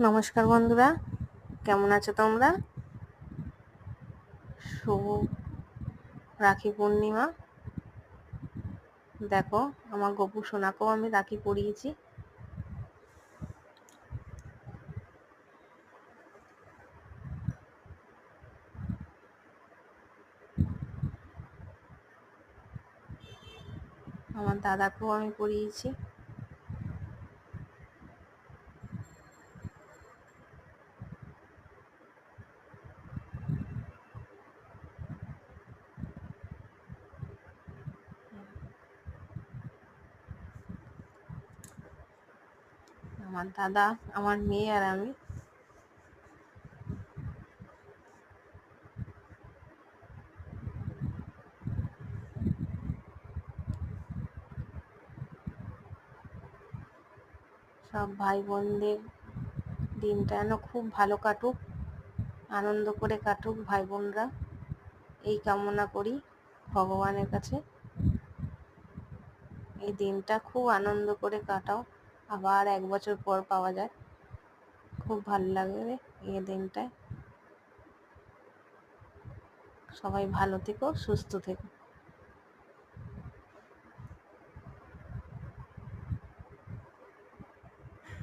নমস্কার বন্ধুরা, কেমন আছো তোমরা? শুভ রাখি পূর্ণিমা। দেখো, আমার গপু সোনাকেও আমি রাখি পরিয়েছি। আমার দাদাকেও আমি পরিয়েছি। আমার দাদা, আমার মেয়ে আর আমি। সব ভাই বোনদের দিনটা যেন খুব ভালো কাটুক, আনন্দ করে কাটুক ভাই বোনরা, এই কামনা করি ভগবানের কাছে। এই দিনটা খুব আনন্দ করে কাটাও, আবার 1 বছর পর পাওয়া যায়, খুব ভালো লাগবে এই দিনটায়। সবাই ভালো থেকো, সুস্থ থেকো।